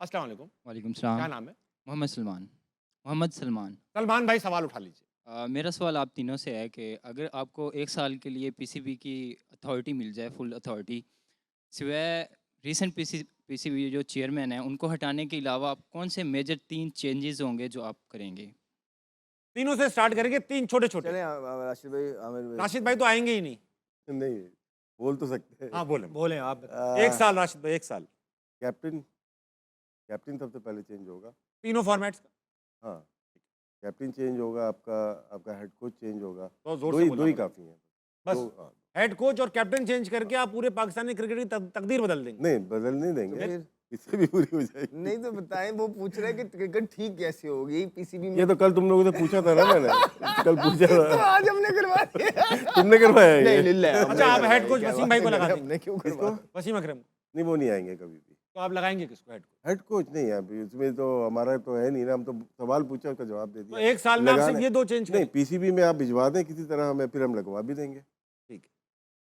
अस्सलाम वालेकुम। वालेकुम क्या सलाम। नाम है? मोहम्मद सलमान। मोहम्मद सलमान। सलमान भाई सवाल उठा लीजिए। मेरा सवाल आप तीनों से है कि अगर आपको 1 साल के लिए पीसीबी की अथॉरिटी मिल जाए, फुल अथॉरिटी, सिवाय रीसेंट पीसीबी जो चेयरमैन हैं, उनको हटाने के अलावा आप कौन से मेजर 3 चेंजेज़ होंगे जो आप करेंगे? तीनों से स्टार्ट करेंगे, 3 छोटे-छोटे। चलें राशिद भाई, आमिर भाई। राशिद भाई तो आएँगे ही नहीं। नहीं, बोल तो सकते हैं। हाँ, बोलें। बोलें आप। 1 साल राशिद भाई, 1 साल। कैप्टन कैप्टन सबसे पहले चेंज होगा। तीनों फॉर्मेट्स का। हाँ, कैप्टन चेंज होगा, आपका हेड कोच चेंज होगा। तो ज़ोर दो से ही बोलना दो ही पड़ेगा। काफ़ी हैं। बस हाँ। हेड कोच और कैप्टन चेंज करके आप पूरे पाकिस्तानी क्रिकेट की तकदीर बदल देंगे। नहीं, बदल नहीं तो देंगे, फिर इससे भी पूरी हो जाएगी। नहीं तो बताएं, वो पूछ रहे हैं कि क्रिकेट ठीक कैसे होगी पीसीबी में। ये तो कल तुम लोगों से पूछा था ना मैंने। कल पूछा तो था। आज हमने करवा दिया। तुमने करवाया है नहीं ये? लिल्ला अच्छा, आप हेड कोच वसीम भाई को लगा देंगे। हमने क्यों किसको? करवा। वसीम अकरम। नहीं, वो नहीं आएंगे कभी भी। तो आप लगाएँगे किसको हेड कोच? हेड कोच नहीं है अभी, इसमें तो हमारा तो है नहीं ना, हम तो सवाल पूछा, उसका जवाब दे तो दिया। 1 साल में आप लगाने- सिर्फ ये 2 चेंज नहीं, करें। पीसीबी में आप भिजवा दें किसी तरह हमें, फिर हम लगवा भी देंगे। ठीक है।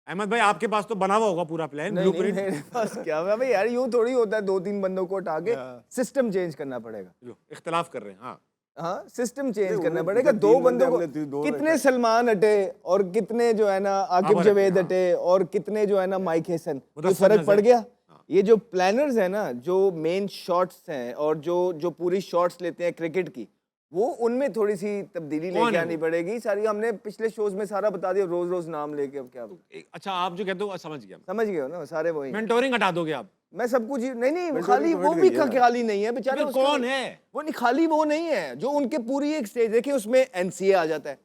अहमद भाई आपके पास तो बना हुआ होगा पूरा प्लान, नहीं नहीं, ब्लूप्रिंट। मेरे पास क्या है भाई यार, यूं थोड़ी होता है 2-3 बंदों को हटा के सिस्टम चेंज करना पड़ेगा। लो, इख्तिलाफ कर रहे हैं। हाँ। हाँ, सिस्टम चेंज नहीं, करना वो पड़ेगा। तीन 2 बंदे बंदों को हमने दो कितने रखे। सलमान हटे और कितने जो है ना आकिब बाबर जवेद हटे, हटे और कितने जो है ना माइक हैसन, कोई मुदस्सिर फर्क पड़ नजर। गया? हाँ। ये जो प्लानर्स हैं ना, जो मेन शॉट्स हैं और जो जो पूरी शॉट्स लेते हैं क्रिकेट की, वो उनमें थोड़ी सी तब्दीली कौन लेके है आनी वो? पड़ेगी। सारी हमने पिछले शोज में सारा बता दिया, रोज रोज नाम लेके अब क्या अच्छा, आप जो कहते हो समझ गया। समझ गए हो ना, सारे वही हैं। मेंटोरिंग हटा दोगे आप? मैं सब कुछ नहीं नहीं, Mentoring खाली तो वो हट भी गई है ना। खाली नहीं है बेचारा। फिर उसका- कौन है? वो नहीं, खाली वो नहीं है जो उनके पूरी एक स्टेज देखिए, उसमें एनसीए आ जाता है।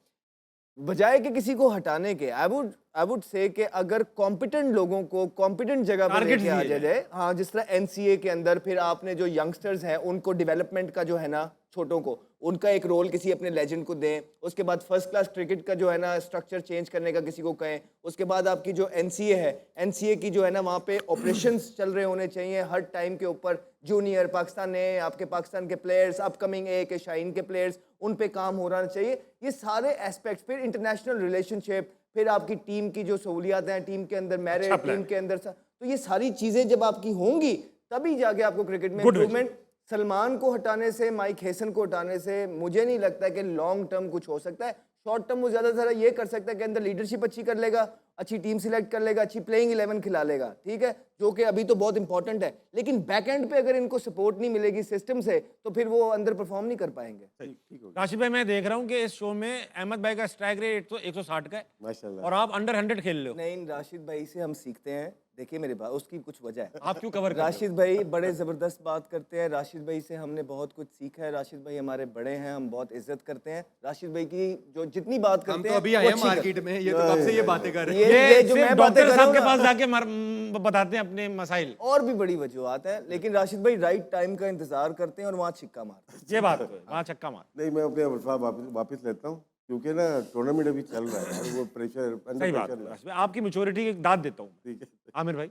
बजाय कि किसी को हटाने के, आई वुड से कि अगर कॉम्पिटेंट लोगों को कॉम्पिटेंट जगह पर Targets लेके आ दिए जाए, हाँ, जिस तरह एनसीए के अंदर फिर आपने जो यंगस्टर्स हैं उनको डेवलपमेंट का जो है ना, छोटों को उनका एक रोल किसी अपने लेजेंड को दें। उसके बाद फर्स्ट क्लास क्रिकेट का जो है ना स्ट्रक्चर चेंज करने का किसी को कहें। उसके बाद आपकी जो एनसीए है, एनसीए की जो है ना वहाँ पे ऑपरेशंस चल रहे होने चाहिए हर टाइम के ऊपर। जूनियर पाकिस्तान ने आपके पाकिस्तान के प्लेयर्स, अपकमिंग ए के शाहीन के प्लेयर्स, उन पे काम हो रहा चाहिए। ये सारे एस्पेक्ट्स, फिर इंटरनेशनल रिलेशनशिप, फिर आपकी टीम की जो सहूलियात हैं, टीम के अंदर मेरिट, अच्छा plan टीम के अंदर तो ये सारी चीजें जब आपकी होंगी तभी जाके आपको क्रिकेट में Good इम्प्रूवमेंट। सलमान को हटाने से, माइक हैसन को हटाने से मुझे नहीं लगता कि लॉन्ग टर्म कुछ हो सकता है। शॉर्ट टर्म वो ज्यादा से ज्यादा ये कर सकता है कि अंदर लीडरशिप अच्छी कर लेगा, अच्छी टीम सिलेक्ट कर लेगा, अच्छी प्लेइंग 11 खिला लेगा, ठीक है, जो कि अभी तो बहुत इंपॉर्टेंट है। लेकिन बैक एंड पे अगर इनको सपोर्ट नहीं मिलेगी सिस्टम से, तो फिर वो अंदर परफॉर्म नहीं कर पाएंगे। ठीक हो गया। राशिद भाई, मैं देख रहा हूँ कि इस शो में अहमद भाई का स्ट्राइक रेट तो 160 का है माशाल्लाह। और आप अंडर 100 खेल रहे हो। नहीं, राशिद भाई से हम सीखते हैं। देखिए मेरे पास उसकी कुछ वजह है। आप क्यों कवर कर रहे हो? राशिद भाई बड़े ज़बरदस्त बात करते हैं। राशिद भाई से हमने बहुत कुछ सीखा है। राशिद भाई हमारे बड़े हैं, हम बहुत इज्जत करते हैं। राशिद भाई की जो जितनी बात हम करते तो हैं अभी वो आए हैं अच्छी मार्केट में, ये तो कब से ये बातें कर रहे हैं। ये जो सिर्फ मैं बातें डॉक्टर कर रहा साहब हूँ के ना, पास जाके बताते हैं अपने मसाइल। और भी बड़ी वजूहत है, लेकिन राशिद भाई राइट टाइम का इंतजार करते हैं और वहाँ छिक्का मारते हैं। ये बात है, वहाँ छक्का मार। नहीं, मैं अपने अल्फाज वापस लेता हूँ, क्योंकि ना टूर्नामेंट अभी चल रहा है और वो प्रेशर, सही अंडर बात प्रेशर है है। राशिद भाई, आपकी मैच्योरिटी की दाद देता हूँ। ठीक है। आमिर भाई,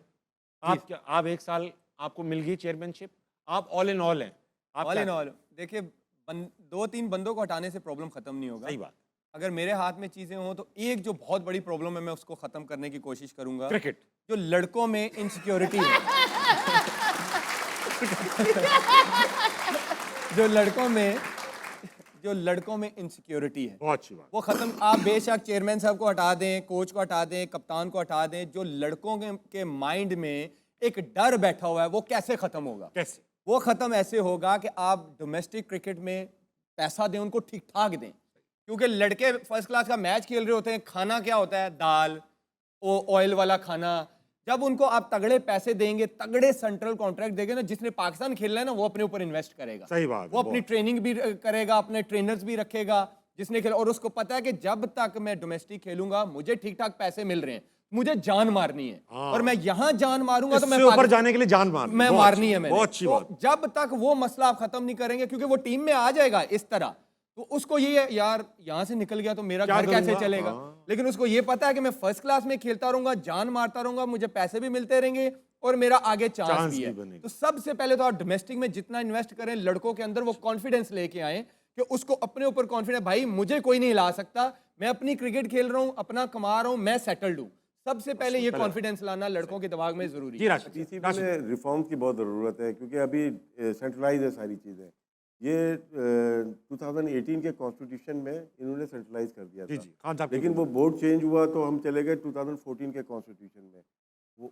आप 1 साल आपको मिल गई चेयरमैनशिप, आप ऑल इन ऑल हैं। आप ऑल क्या इन करें? ऑल देखिए, 2-3 बंदों को हटाने से प्रॉब्लम खत्म नहीं होगा। सही बात। अगर मेरे हाथ में चीजें हों तो एक जो बहुत बड़ी प्रॉब्लम है मैं उसको खत्म करने की कोशिश करूंगा। क्रिकेट। जो लड़कों में इनसिक्योरिटी है जो लड़कों में इनसिक्योरिटी है, बहुत अच्छी बात। वो खत्म। आप बेशक चेयरमैन साहब को हटा दें, कोच को हटा दें, कप्तान को हटा दें, जो लड़कों के माइंड में एक डर बैठा हुआ है वो कैसे खत्म होगा? कैसे? वो खत्म ऐसे होगा कि आप डोमेस्टिक क्रिकेट में पैसा दें, उनको ठीक ठाक दें। क्योंकि लड़के फर्स्ट क्लास का मैच खेल रहे होते हैं, खाना क्या होता है? दाल, ऑयल वाला खाना। जब उनको आप तगड़े पैसे देंगे, तगड़े सेंट्रल कॉन्ट्रैक्ट देंगे ना, जिसने पाकिस्तान खेलना है ना वो अपने ऊपर इन्वेस्ट करेगा। सही बात है, वो अपनी बहुत। ट्रेनिंग भी करेगा, अपने ट्रेनर्स भी रखेगा जिसने खेला, और उसको पता है कि जब तक मैं डोमेस्टिक खेलूंगा मुझे ठीक ठाक पैसे मिल रहे हैं, मुझे जान मारनी है। हाँ। और मैं यहाँ जान मारूंगा तो मैं इससे ऊपर जाने के लिए जान मार मैं मारनी है मैंने। बहुत अच्छी तो बात। जब तक वो मसला आप खत्म नहीं करेंगे, क्योंकि वो टीम में आ जाएगा इस तरह, तो उसको ये है यार यहाँ से निकल गया तो मेरा क्या घर कैसे करूंगा? चलेगा। हाँ। लेकिन उसको ये पता है कि मैं फर्स्ट क्लास में खेलता रहूंगा, जान मारता रहूंगा, मुझे पैसे भी मिलते रहेंगे और मेरा आगे चांस चांस भी भी है। बनेगा। तो सबसे पहले तो आप डोमेस्टिक में जितना इन्वेस्ट करें, लड़कों के अंदर वो कॉन्फिडेंस लेके आए कि उसको अपने ऊपर कॉन्फिडेंस, भाई मुझे कोई नहीं हिला सकता, मैं अपनी क्रिकेट खेल रहा हूँ, अपना कमा रहा हूँ, मैं सेटल्ड हूँ। सबसे पहले ये कॉन्फिडेंस लाना लड़कों के दिमाग में जरूरी जी है। राशिद पीसीबी में रिफॉर्म की बहुत ज़रूरत है क्योंकि अभी सेंट्रलाइज है सारी चीज़ें। ये 2018 के कॉन्स्टिट्यूशन में इन्होंने सेंट्रलाइज कर दिया जी था, जी खान साहब लेकिन वो बोर्ड चेंज हुआ तो हम चले गए 2014 के कॉन्स्टिट्यूशन में।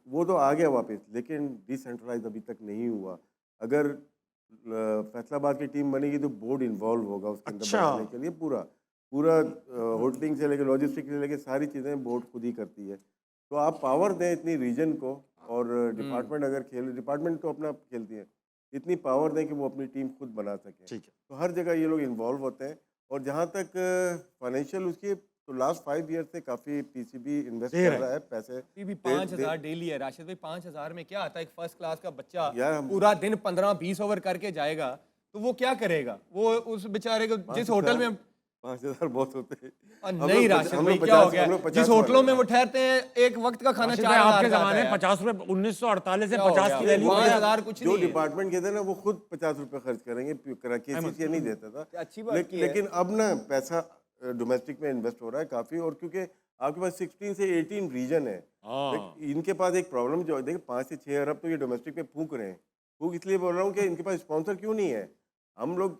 वो तो आ गया वापस, लेकिन डिसेंट्रलाइज अभी तक नहीं हुआ। अगर फैसलाबाद की टीम बनेगी तो बोर्ड इन्वॉल्व होगा उसके अंदर अच्छा। बनाने के लिए। पूरा पूरा होटलिंग से लेकर लॉजिस्टिक से लेकर सारी चीज़ें बोर्ड खुद ही करती है। तो आप पावर दें इतनी रीजन को, और डिपार्टमेंट अगर डिपार्टमेंट तो अपना खेलती है, इतनी पावर दें कि वो अपनी टीम खुद बना सके। ठीक है। तो हर जगह ये लोग इन्वॉल्व होते हैं। और जहाँ तक फाइनेंशियल उसकी, तो लास्ट 5 ईयर से काफ़ी पीसीबी इन्वेस्ट दे कर रहा रहा है पैसे। अभी भी 5,000 डेली है राशिद भाई। 5,000 में क्या आता है? एक फर्स्ट क्लास का बच्चा यार हम- पूरा दिन 15-20 ओवर करके जाएगा तो वो क्या करेगा? वो उस बेचारे को जिस होटल में 5,000 बहुत होते हैं। हम नहीं लोग राशिद हम भाई लोग क्या हो 50 गया? हम लोग 50 जिस होटलों में वाले वो ठहरते हैं एक वक्त का खाना राशिद 4,000 भाई, आपके का आता जमाने है में यार। 50 रुपए 1948 से क्या हो 50 गया? की वैल्यू 5,000 कुछ जो नहीं है। डिपार्टमेंट के थे ना वो खुद 50 रुपए खर्च करेंगे, केसीसी नहीं देता था। अच्छी बात की है। लेकिन अब ना पैसा डोमेस्टिक में इन्वेस्ट हो रहा है काफ़ी। और क्योंकि आपके पास 16 से 18 रीजन है, इनके पास एक प्रॉब्लम जो देखिए 5 से 6 अरब तो ये डोमेस्टिक में फूंक रहे हैं। फूंक इसलिए बोल रहा हूँ कि इनके पास स्पॉन्सर क्यों नहीं है। हम लोग,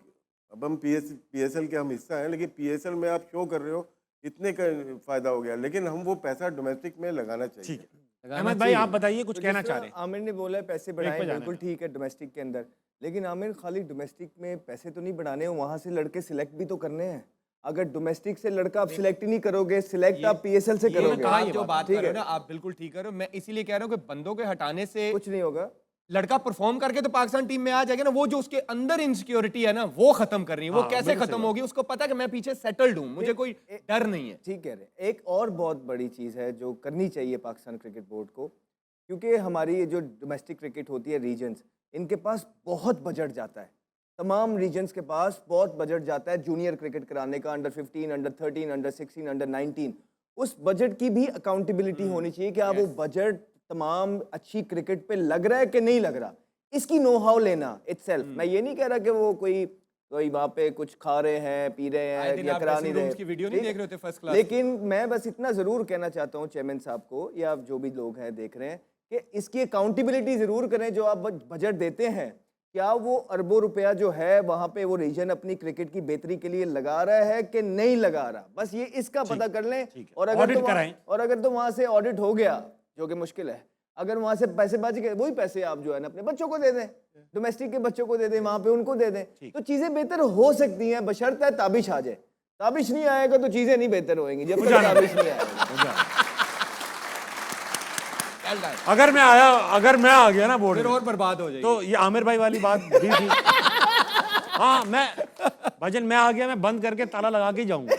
अब हम पीएसएल के हम हिस्सा हैं, लेकिन पीएसएल में आप शो कर रहे हो इतने का फ़ायदा हो गया, लेकिन हम वो पैसा डोमेस्टिक में लगाना चाहिए। ठीक है। अहमद भाई आप बताइए कुछ तो कहना जिस चाह तरह रहे हैं। आमिर ने बोला है पैसे बढ़ाएं, पे जाना बिल्कुल है। ठीक है डोमेस्टिक के अंदर, लेकिन आमिर खाली डोमेस्टिक में पैसे तो नहीं बढ़ाने, वहाँ से लड़के सिलेक्ट भी तो करने हैं। अगर डोमेस्टिक से लड़का आप सिलेक्ट ही नहीं करोगे, सिलेक्ट आप पीएसएल से ये करोगे, कहा जो बात ठीक कर रहे हो है, ना आप बिल्कुल ठीक कर रहे हो। मैं इसीलिए कह रहा हूँ कि बंदों के हटाने से कुछ नहीं होगा। लड़का परफॉर्म करके तो पाकिस्तान टीम में आ जाएगा ना। वो जो उसके अंदर इनसिक्योरिटी है ना वो खत्म कर रही है। वो हाँ, कैसे बिल्कुल खत्म सही होगी? उसको पता है कि मैं पीछे सेटल्ड हूँ, मुझे कोई डर नहीं है। ठीक कह रहे हैं। एक और बहुत बड़ी चीज़ है जो करनी चाहिए पाकिस्तान क्रिकेट बोर्ड को, क्योंकि हमारी ये जो डोमेस्टिक क्रिकेट होती है रीजन्स, इनके पास बहुत बजट जाता है। तमाम रीजन्स के पास बहुत बजट जाता है जूनियर क्रिकेट कराने का, अंडर 15, अंडर 13, अंडर 16, अंडर 19। उस बजट की भी अकाउंटेबिलिटी होनी चाहिए कि आप वो बजट तमाम अच्छी क्रिकेट पे लग रहा है कि नहीं लग रहा। इसकी नो हाउ लेना इटसेल्फ। मैं ये नहीं कह रहा कि वो कोई वहाँ पे कुछ खा रहे हैं, पी रहे आए हैं दिन या आप करा dressing नहीं रहे। rooms की वीडियो नहीं ठीक? देख रहे होते first class लेकिन मैं बस इतना ज़रूर कहना चाहता हूँ चेयरमैन साहब को, या जो भी लोग हैं देख रहे हैं, कि इसकी अकाउंटेबिलिटी ज़रूर करें। जो आप बजट देते हैं, क्या वो अरबों रुपया जो है वहाँ पे वो रीजन अपनी क्रिकेट की बेहतरी के लिए लगा रहा है कि नहीं लगा रहा? बस ये इसका पता कर लें। और अगर तो वहाँ से ऑडिट हो गया, जो कि मुश्किल है, अगर वहाँ से पैसे बच गए, वही पैसे आप जो है ना अपने बच्चों को दे दें, डोमेस्टिक के बच्चों को दे दें, वहाँ पे उनको दे दें, तो चीज़ें बेहतर हो सकती हैं, बशर्ते ताबिश आ जाए। ताबिश नहीं आएगा तो चीज़ें नहीं बेहतर होएंगी, जब तक ताबिश नहीं आएगी। अगर मैं आ गया ना बोर्ड फिर में, और बर्बाद हो जाएगी। तो ये आमिर भाई वाली बात भी थी। हाँ, भाईजान मैं आ गया, मैं बंद करके ताला लगा के जाऊंगा,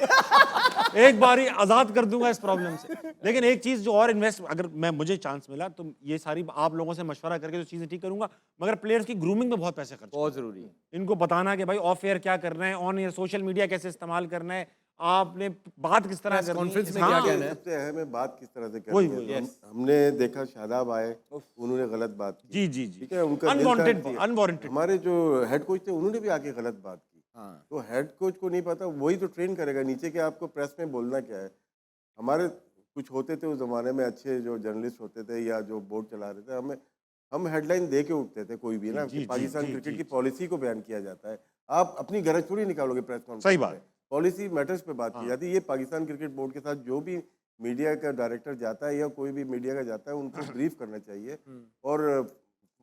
एक बार ही आजाद कर दूंगा इस प्रॉब्लम से। लेकिन एक चीज जो और इन्वेस्ट, अगर मुझे चांस मिला तो ये सारी आप लोगों से मशवरा करके जो चीजें ठीक करूंगा, मगर प्लेयर्स की ग्रूमिंग में बहुत पैसे खर्च, बहुत जरूरी है। इनको बताना कि भाई ऑफ एयर क्या करना है, ऑन एयर सोशल मीडिया कैसे इस्तेमाल करना है, आपने बात किस तरह करनी है। कॉन्फ्रेंस में हाँ, क्या कहना है? सबसे अहम है बात किस तरह से वही, करनी है। वही, हमने देखा शादाब आए, उन्होंने गलत बात की। जी जी जी, ठीक है, उनका दिल अनवांटेड था। अनवांटेड। हमारे जो हेड कोच थे उन्होंने भी आके गलत बात की। हाँ। तो हेड कोच को नहीं पता, वही तो ट्रेन करेगा नीचे के आपको प्रेस में बोलना क्या है। हमारे कुछ होते थे उस ज़माने में अच्छे जो जर्नलिस्ट होते थे या जो बोर्ड चला रहे थे, हम हेडलाइन दे के उठते थे कोई भी ना, कि पाकिस्तान क्रिकेट की पॉलिसी को बयान किया जाता है। आप अपनी गरज थोड़ी निकालोगे प्रेस कॉन्फ्रेंस सही में। बात। पॉलिसी मैटर्स पे बात की जाती है। ये पाकिस्तान क्रिकेट बोर्ड के साथ जो भी मीडिया का डायरेक्टर जाता है या कोई भी मीडिया का जाता है, उनको ब्रीफ करना चाहिए और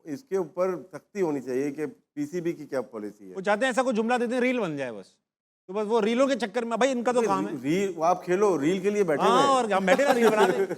इसके ऊपर सख्ती होनी चाहिए कि पीसीबी की क्या पॉलिसी है। वो चाहते हैं ऐसा कोई जुमला देते हैं रील बन जाए बस, तो बस वो रीलों के चक्कर में भाई इनका तो काम है। रील आप खेलो, रील के लिए बैठे हुए हाँ, हैं। और हम बैठे ना रील बना दें।